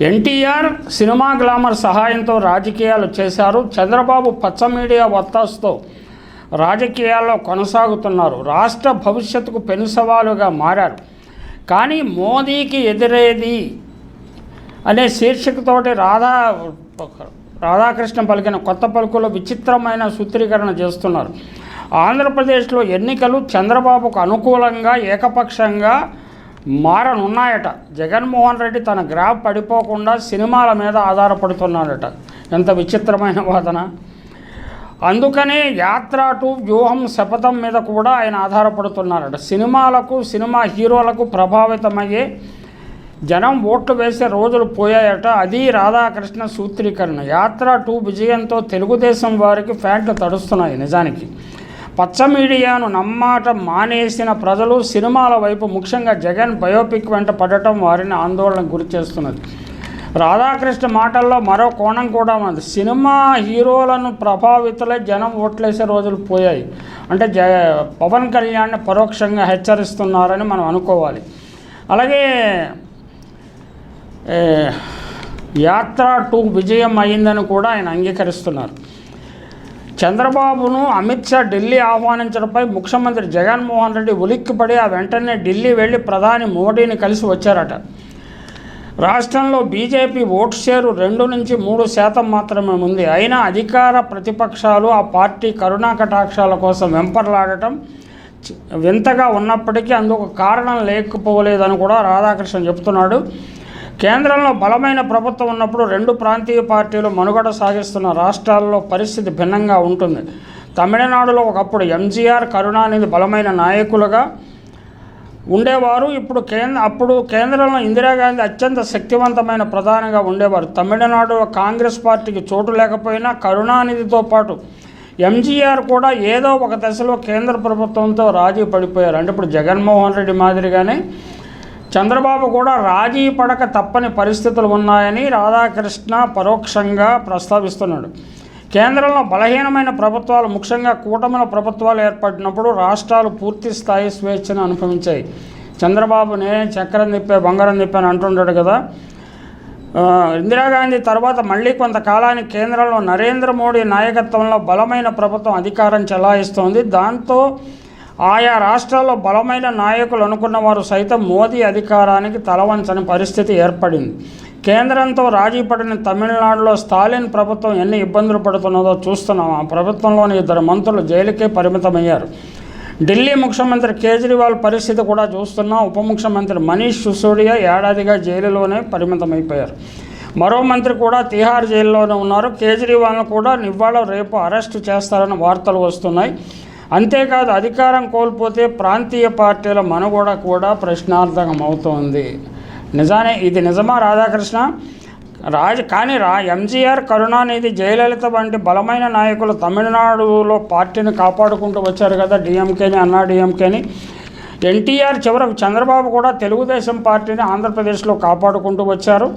NTR cinema glamour సహాయంతో రాజకీయాలు చేశారు. చంద్రబాబు పచ్చ మీడియా వత్తాసుతో రాజకీయాల్లో కొనసాగుతున్నారు. రాష్ట్ర భవిష్యత్తుకు పెను సవాలుగా మారారు. కానీ మోదీకి ఎదురేది అనే శీర్షికతోటి రాధాకృష్ణ పలికిన కొత్త పలుకులో విచిత్రమైన సూత్రీకరణ చేస్తున్నారు. ఆంధ్రప్రదేశ్లో ఎన్నికలు చంద్రబాబుకు అనుకూలంగా ఏకపక్షంగా మారనున్నాయట. జగన్మోహన్ రెడ్డి తన గ్రాఫ్ పడిపోకుండా సినిమాల మీద ఆధారపడుతున్నాడట. ఎంత విచిత్రమైన వాదన. అందుకనే యాత్ర టు వ్యూహం శపథం మీద కూడా ఆయన ఆధారపడుతున్నారట. సినిమా హీరోలకు ప్రభావితమయ్యే జనం ఓట్లు వేసే రోజులు పోయాయట. అది రాధాకృష్ణ సూత్రీకరణ. యాత్ర టు విజయంతో తెలుగుదేశం వారికి ఫ్యాంట్లు తడుస్తున్నాయి. నిజానికి పచ్చ మీడియాను నమ్మాట మానేసిన ప్రజలు సినిమాల వైపు, ముఖ్యంగా జగన్ బయోపిక్ వెంట పడటం వారిని ఆందోళనకు గురి చేస్తున్నది. రాధాకృష్ణ మాటల్లో మరో కోణం కూడా ఉంది. సినిమా హీరోలను ప్రభావితులై జనం ఓట్లేసే రోజులు పోయాయి అంటే పవన్ కళ్యాణ్ని పరోక్షంగా హెచ్చరిస్తున్నారని మనం అనుకోవాలి. అలాగే యాత్ర టు విజయం అయిందని కూడా ఆయన అంగీకరిస్తున్నారు. చంద్రబాబును అమిత్ షా ఢిల్లీ ఆహ్వానించడంపై ముఖ్యమంత్రి జగన్మోహన్ రెడ్డి ఉలిక్కిపడి ఆ వెంటనే ఢిల్లీ వెళ్ళి ప్రధాని మోడీని కలిసి వచ్చారట. రాష్ట్రంలో బీజేపీ ఓటు షేరు 2 నుంచి 3% మాత్రమే ఉంది. అయినా అధికార ప్రతిపక్షాలు ఆ పార్టీ కరుణా కటాక్షాల కోసం వెంపర్లాడటం వింతగా ఉన్నప్పటికీ అందుకు కారణం లేకపోలేదని కూడా రాధాకృష్ణ చెబుతున్నాడు. కేంద్రంలో బలమైన ప్రభుత్వం ఉన్నప్పుడు 2 ప్రాంతీయ పార్టీలు మనుగడ సాగిస్తున్న రాష్ట్రాల్లో పరిస్థితి భిన్నంగా ఉంటుంది. తమిళనాడులో ఒకప్పుడు ఎంజీఆర్, కరుణానిధి బలమైన నాయకులుగా ఉండేవారు. అప్పుడు కేంద్రంలో ఇందిరాగాంధీ అత్యంత శక్తివంతమైన ప్రధానిగా ఉండేవారు. తమిళనాడులో కాంగ్రెస్ పార్టీకి చోటు లేకపోయినా కరుణానిధితో పాటు ఎంజీఆర్ కూడా ఏదో ఒక దశలో కేంద్ర ప్రభుత్వంతో రాజీ పడిపోయారు. అంటే ఇప్పుడు జగన్మోహన్ రెడ్డి మాదిరిగానే చంద్రబాబు కూడా రాజీ పడక తప్పని పరిస్థితులు ఉన్నాయని రాధాకృష్ణ పరోక్షంగా ప్రస్తావిస్తున్నాడు. కేంద్రంలో బలహీనమైన ప్రభుత్వాలు, ముఖ్యంగా కూటమిల ప్రభుత్వాలు ఏర్పడినప్పుడు రాష్ట్రాలు పూర్తి స్థాయి స్వేచ్ఛను అనుభవించాయి. చంద్రబాబునే చక్రం తిప్పే బంగారం తిప్పే అని అంటుంటాడు కదా. ఇందిరాగాంధీ తర్వాత మళ్ళీ కొంతకాలానికి కేంద్రంలో నరేంద్ర మోడీ నాయకత్వంలో బలమైన ప్రభుత్వం అధికారం చెలాయిస్తోంది. దాంతో ఆయా రాష్ట్రాల్లో బలమైన నాయకులు అనుకున్న వారు సైతం మోదీ అధికారానికి తలవంచని పరిస్థితి ఏర్పడింది. కేంద్రంతో రాజీ పడిన తమిళనాడులో స్టాలిన్ ప్రభుత్వం ఎన్ని ఇబ్బందులు పడుతున్నదో చూస్తున్నాం. ఆ ప్రభుత్వంలోని 2 మంత్రులు జైలుకే పరిమితమయ్యారు. ఢిల్లీ ముఖ్యమంత్రి కేజ్రీవాల్ పరిస్థితి కూడా చూస్తున్నాం. ఉప ముఖ్యమంత్రి మనీష్ సిసోడియా ఏడాదిగా జైలులోనే పరిమితమైపోయారు. మరో మంత్రి కూడా తిహార్ జైల్లోనే ఉన్నారు. కేజ్రీవాల్ను కూడా ఇవాళ రేపు అరెస్టు చేస్తారన్న వార్తలు వస్తున్నాయి. అంతేకాదు అధికారం కోల్పోతే ప్రాంతీయ పార్టీల మనుగడ కూడా ప్రశ్నార్థకం అవుతోంది. ఇది నిజమా రాధాకృష్ణ? కానీ ఎంజీఆర్, కరుణానిధి, జయలలిత వంటి బలమైన నాయకులు తమిళనాడులో పార్టీని కాపాడుకుంటూ వచ్చారు కదా, డిఎంకేని, అన్నా డిఎంకేని. ఎన్టీఆర్ చివరకు చంద్రబాబు కూడా తెలుగుదేశం పార్టీని ఆంధ్రప్రదేశ్లో కాపాడుకుంటూ వచ్చారు.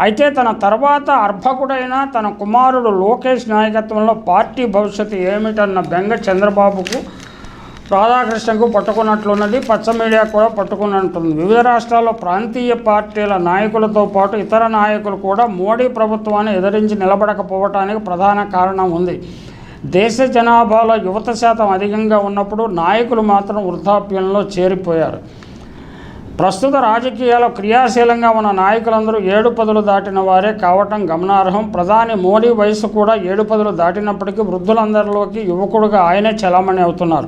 అయితే తన తర్వాత అర్భకుడైన తన కుమారుడు లోకేష్ నాయకత్వంలో పార్టీ భవిష్యత్తు ఏమిటన్న బెంగ చంద్రబాబుకు, రాధాకృష్ణకు పట్టుకున్నట్లున్నది. పచ్చ మీడియా కూడా పట్టుకున్నట్టుంది. వివిధ రాష్ట్రాల్లో ప్రాంతీయ పార్టీల నాయకులతో పాటు ఇతర నాయకులు కూడా మోడీ ప్రభుత్వాన్ని ఎదిరించి నిలబడకపోవటానికి ప్రధాన కారణం ఉంది. దేశ జనాభాలో యువత శాతం అధికంగా ఉన్నప్పుడు నాయకులు మాత్రం వృద్ధాప్యంలో చేరిపోయారు. ప్రస్తుత రాజకీయాల్లో క్రియాశీలంగా ఉన్న నాయకులందరూ 7 పదులు దాటిన వారే కావటం గమనార్హం. ప్రధాని మోడీ వయసు కూడా 7 పదులు దాటినప్పటికీ వృద్ధులందరిలోకి యువకుడుగా ఆయనే చలామణి అవుతున్నారు.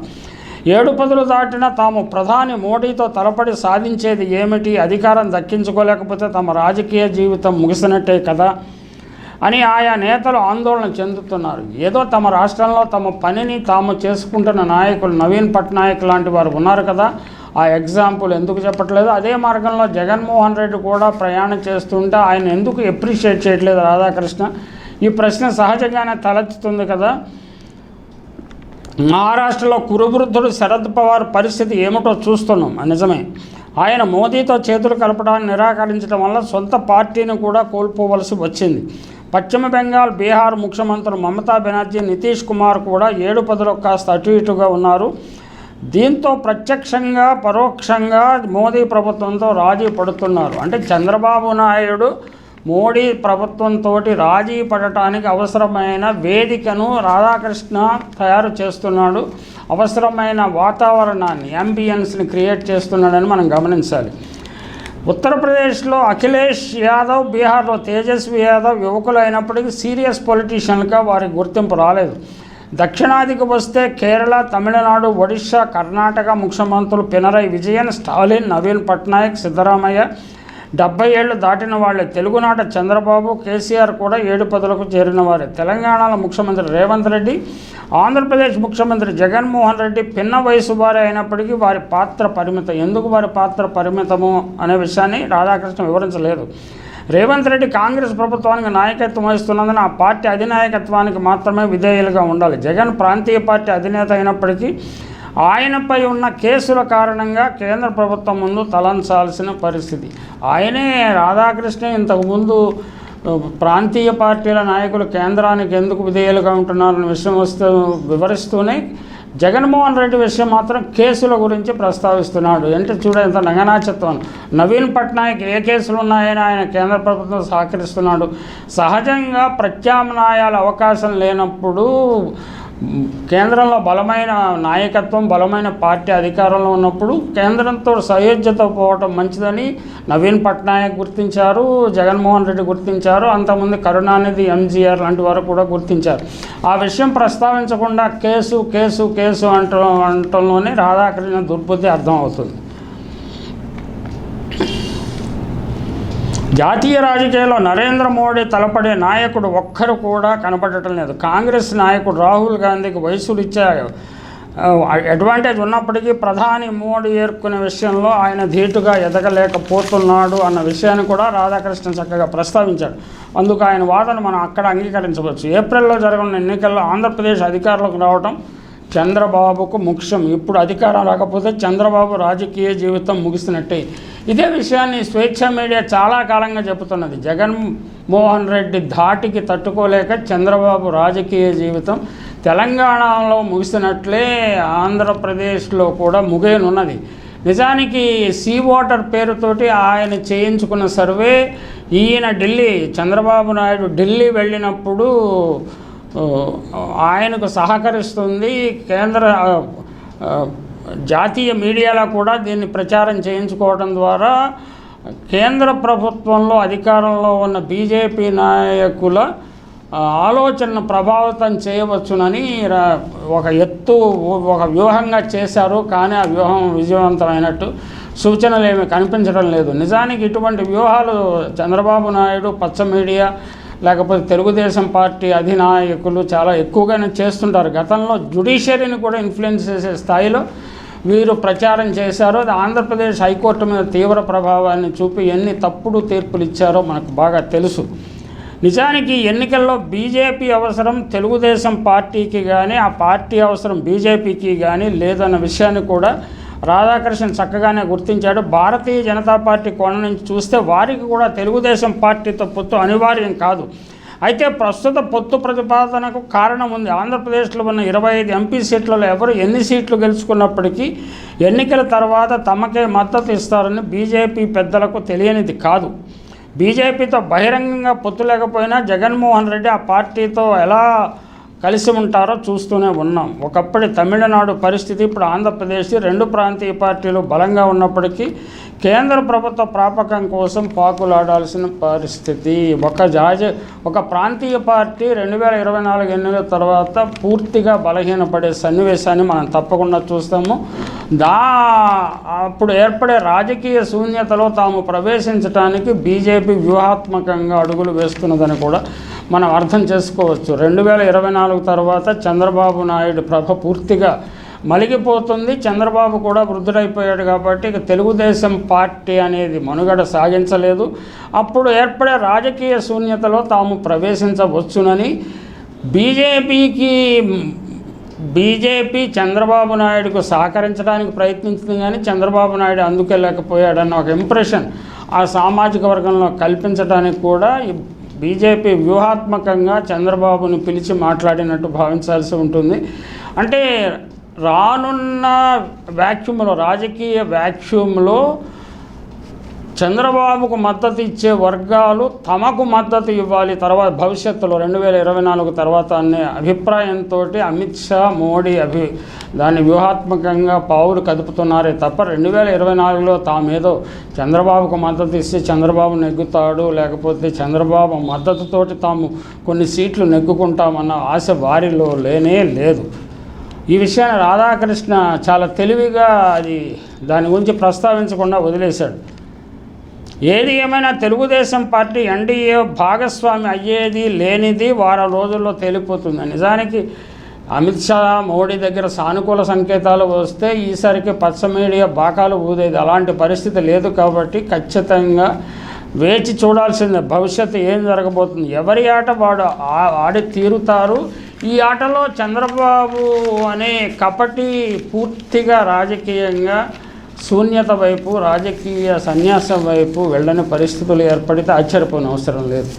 7 పదులు దాటిన తాము ప్రధాని మోడీతో తలపడి సాధించేది ఏమిటి? అధికారం దక్కించుకోలేకపోతే తమ రాజకీయ జీవితం ముగిసినట్టే కదా అని ఆయా నేతలు ఆందోళన చెందుతున్నారు. ఏదో తమ రాష్ట్రంలో తమ పనిని తాము చేసుకుంటున్న నాయకులు నవీన్ పట్నాయక్ లాంటి వారు ఉన్నారు కదా, ఆ ఎగ్జాంపుల్ ఎందుకు చెప్పట్లేదు? అదే మార్గంలో జగన్మోహన్ రెడ్డి కూడా ప్రయాణం చేస్తుంటే ఆయన ఎందుకు అప్రిషియేట్ చేయట్లేదు రాధాకృష్ణ? ఈ ప్రశ్న సహజంగానే తలెత్తుతుంది కదా. మహారాష్ట్రలో కురువృద్ధుడు శరద్ పవార్ పరిస్థితి ఏమిటో చూస్తున్నాం. నిజమే, ఆయన మోదీతో చేతులు కలపడాన్ని నిరాకరించడం వల్ల సొంత పార్టీని కూడా కోల్పోవలసి వచ్చింది. పశ్చిమ బెంగాల్, బీహార్ ముఖ్యమంత్రులు మమతా బెనర్జీ, నితీష్ కుమార్ కూడా 7 పదులకు కాస్త అటు ఇటుగా ఉన్నారు. దీంతో ప్రత్యక్షంగా పరోక్షంగా మోదీ ప్రభుత్వంతో రాజీ పడుతున్నారు. అంటే చంద్రబాబు నాయుడు మోడీ ప్రభుత్వంతో రాజీ పడటానికి అవసరమైన వేదికను రాధాకృష్ణ తయారు చేస్తున్నాడు, అవసరమైన వాతావరణాన్ని అంబియన్స్ని క్రియేట్ చేస్తున్నాడని మనం గమనించాలి. ఉత్తరప్రదేశ్లో అఖిలేష్ యాదవ్, బీహార్లో తేజస్వి యాదవ్ యువకులు అయినప్పటికీ సీరియస్ పొలిటీషియన్గా వారికి గుర్తింపు రాలేదు. దక్షిణాదికి వస్తే కేరళ, తమిళనాడు, ఒడిశా, కర్ణాటక ముఖ్యమంత్రులు పినరయి విజయన్, స్టాలిన్, నవీన్ పట్నాయక్, సిద్ధరామయ్య 70 ఏళ్లు దాటిన వాళ్ళే. తెలుగునాట చంద్రబాబు, కేసీఆర్ కూడా 7 పదవులకు చేరిన వారే. తెలంగాణలో ముఖ్యమంత్రి రేవంత్ రెడ్డి, ఆంధ్రప్రదేశ్ ముఖ్యమంత్రి జగన్మోహన్ రెడ్డి పిన్న వయసు వారే అయినప్పటికీ వారి పాత్ర పరిమితం. ఎందుకు వారి పాత్ర పరిమితము అనే విషయాన్ని రాధాకృష్ణ వివరించలేదు. రేవంత్ రెడ్డి కాంగ్రెస్ ప్రభుత్వానికి నాయకత్వం వహిస్తున్నందున ఆ పార్టీ అధినాయకత్వానికి మాత్రమే విధేయులుగా ఉండాలి. జగన్ ప్రాంతీయ పార్టీ అధినేత అయినప్పటికీ ఆయనపై ఉన్న కేసుల కారణంగా కేంద్ర ప్రభుత్వం ముందు తలంచాల్సిన పరిస్థితి. ఆయనే రాధాకృష్ణ ఇంతకుముందు ప్రాంతీయ పార్టీల నాయకులు కేంద్రానికి ఎందుకు విధేయులుగా ఉంటున్నారన్న విషయం వివరిస్తూనే జగన్మోహన్ రెడ్డి విషయం మాత్రం కేసుల గురించి ప్రస్తావిస్తున్నాడు. అంటే ఎంత నంగనాచత్వం. నవీన్ పట్నాయక్ ఏ కేసులు ఉన్నాయని ఆయన కేంద్ర ప్రభుత్వం సహకరిస్తున్నాడు. సహజంగా ప్రత్యామ్నాయాల అవకాశం లేనప్పుడు కేంద్రంలో బలమైన నాయకత్వం, బలమైన పార్టీ అధికారంలో ఉన్నప్పుడు కేంద్రంతో సయోధ్యత పోవటం మంచిదని నవీన్ పట్నాయక్ గుర్తించారు, జగన్మోహన్ రెడ్డి గుర్తించారు, అంతకుముందు కరుణానిధి, ఎంజీఆర్ లాంటి వారు కూడా గుర్తించారు. ఆ విషయం ప్రస్తావించకుండా కేసు కేసు కేసు అంటంలోనే రాధాకృష్ణ దుర్బుద్ధి అర్థమవుతుంది. జాతీయ రాజకీయాల్లో నరేంద్ర మోడీ తలపడే నాయకుడు ఒక్కరు కూడా కనపడటం లేదు. కాంగ్రెస్ నాయకుడు రాహుల్ గాంధీకి వయసులు ఇచ్చే అడ్వాంటేజ్ ఉన్నప్పటికీ ప్రధాని మోడీ ఏర్కొనే విషయంలో ఆయన ధీటుగా ఎదగలేకపోతున్నాడు అన్న విషయాన్ని కూడా రాధాకృష్ణ చక్కగా ప్రస్తావించాడు. అందుకు ఆయన వాదన మనం అక్కడ అంగీకరించవచ్చు. ఏప్రిల్లో జరగనున్న ఎన్నికల్లో ఆంధ్రప్రదేశ్ అధికారంలోకి రావడం చంద్రబాబుకు ముఖ్యం. ఇప్పుడు అధికారం రాకపోతే చంద్రబాబు రాజకీయ జీవితం ముగిసినట్టే. ఇదే విషయాన్ని స్వేచ్ఛ మీడియా చాలా కాలంగా చెబుతున్నది. జగన్మోహన్ రెడ్డి ధాటికి తట్టుకోలేక చంద్రబాబు రాజకీయ జీవితం తెలంగాణలో ముగిసినట్లే ఆంధ్రప్రదేశ్లో కూడా ముగియనున్నది. నిజానికి సీ వాటర్ పేరుతోటి ఆయన చేయించుకున్న సర్వే ఈయన చంద్రబాబు నాయుడు ఢిల్లీ వెళ్ళినప్పుడు ఆయనకు సహకరిస్తుంది. కేంద్ర జాతీయ మీడియాలో కూడా దీన్ని ప్రచారం చేయించుకోవడం ద్వారా కేంద్ర ప్రభుత్వంలో అధికారంలో ఉన్న బీజేపీ నాయకుల ఆలోచనను ప్రభావితం చేయవచ్చునని ఒక వ్యూహంగా చేశారు. కానీ ఆ వ్యూహం విజయవంతమైనట్టు సూచనలు ఏమీ కనిపించడం లేదు. నిజానికి ఇటువంటి వ్యూహాలు చంద్రబాబు నాయుడు, పచ్చ మీడియా, లేకపోతే తెలుగుదేశం పార్టీ అధినాయకులు చాలా ఎక్కువగానే చేస్తుంటారు. గతంలో జ్యుడిషియరీని కూడా ఇన్ఫ్లుయెన్స్ చేసే స్థాయిలో వీరు ప్రచారం చేశారు. అది ఆంధ్రప్రదేశ్ హైకోర్టు మీద తీవ్ర ప్రభావాన్ని చూపి ఎన్ని తప్పుడు తీర్పులు ఇచ్చారో మనకు బాగా తెలుసు. నిజానికి ఎన్నికల్లో బీజేపీ అవసరం తెలుగుదేశం పార్టీకి కానీ, ఆ పార్టీ అవసరం బీజేపీకి కానీ లేదన్న విషయాన్ని కూడా రాధాకృష్ణ చక్కగానే గుర్తించాడు. భారతీయ జనతా పార్టీ కోణం నుంచి చూస్తే వారికి కూడా తెలుగుదేశం పార్టీతో పొత్తు అనివార్యం కాదు. అయితే ప్రస్తుత పొత్తు ప్రతిపాదనకు కారణం ఉంది. ఆంధ్రప్రదేశ్లో ఉన్న 25 ఎంపీ సీట్లలో ఎవరు ఎన్ని సీట్లు గెలుచుకున్నప్పటికీ ఎన్నికల తర్వాత తమకే మద్దతు ఇస్తారని బీజేపీ పెద్దలకు తెలియనిది కాదు. బీజేపీతో బహిరంగంగా పొత్తు లేకపోయినా జగన్మోహన్ రెడ్డి ఆ పార్టీతో ఎలా కలిసి ఉంటారో చూస్తూనే ఉన్నాం. ఒకప్పటి తమిళనాడు పరిస్థితి, ఇప్పుడు ఆంధ్రప్రదేశ్, 2 ప్రాంతీయ పార్టీలు బలంగా ఉన్నప్పటికీ కేంద్ర ప్రభుత్వ ప్రాపకం కోసం పాకులాడాల్సిన పరిస్థితి. ఒక ప్రాంతీయ పార్టీ 2024 ఎన్నికల తర్వాత పూర్తిగా బలహీనపడే సన్నివేశాన్ని మనం తప్పకుండా చూస్తాము. అప్పుడు ఏర్పడే రాజకీయ శూన్యతలో తాము ప్రవేశించడానికి బీజేపీ వ్యూహాత్మకంగా అడుగులు వేస్తున్నదని కూడా మనం అర్థం చేసుకోవచ్చు. 2024 తర్వాత చంద్రబాబు నాయుడు ప్రభ పూర్తిగా మలిగిపోతుంది. చంద్రబాబు కూడా వృద్ధుడైపోయాడు కాబట్టి ఇక తెలుగుదేశం పార్టీ అనేది మనుగడ సాగించలేదు. అప్పుడు ఏర్పడే రాజకీయ శూన్యతలో తాము ప్రవేశించవచ్చునని బీజేపీ చంద్రబాబు నాయుడుకు సహకరించడానికి ప్రయత్నించింది, కానీ చంద్రబాబు నాయుడు అందుకెళ్ళకపోయాడన్న ఒక ఇంప్రెషన్ ఆ సామాజిక వర్గంలో కల్పించడానికి కూడా బీజేపీ వ్యూహాత్మకంగా చంద్రబాబును పిలిచి మాట్లాడినట్టు భావించాల్సి ఉంటుంది. అంటే రానున్న వ్యాక్యూమ్లో, రాజకీయ వ్యాక్యూమ్లో చంద్రబాబుకు మద్దతు ఇచ్చే వర్గాలు తమకు మద్దతు ఇవ్వాలి తర్వాత భవిష్యత్తులో 2024 తర్వాత అనే అభిప్రాయంతో అమిత్ షా, మోడీ దాన్ని వ్యూహాత్మకంగా పావులు కదుపుతున్నారే తప్ప 2024లో తామేదో చంద్రబాబుకు మద్దతు ఇస్తే చంద్రబాబు నెగ్గుతాడు, లేకపోతే చంద్రబాబు మద్దతుతోటి తాము కొన్ని సీట్లు నెగ్గుకుంటామన్న ఆశ వారిలో లేనే లేదు. ఈ విషయాన్ని రాధాకృష్ణ చాలా తెలివిగా దాని గురించి ప్రస్తావించకుండా వదిలేశాడు. ఏది ఏమైనా తెలుగుదేశం పార్టీ ఎన్డీఏ భాగస్వామి అయ్యేది లేనిది వారం రోజుల్లో తేలిపోతుంది. నిజానికి అమిత్ షా, మోడీ దగ్గర సానుకూల సంకేతాలు వస్తే ఈసారికి పచ్చ మీడియా బాకాలు ఊదేది. అలాంటి పరిస్థితి లేదు కాబట్టి ఖచ్చితంగా వేచి చూడాల్సిందే భవిష్యత్తు ఏం జరగబోతుంది. ఎవరి ఆట వాడు ఆడి తీరుతారు. ఈ ఆటలో చంద్రబాబు అనే కపటి పూర్తిగా రాజకీయంగా శూన్యత వైపు, రాజకీయ సన్యాసం వైపు వెళ్ళని పరిస్థితులు ఏర్పడితే ఆశ్చర్యపోని అవసరం లేదు.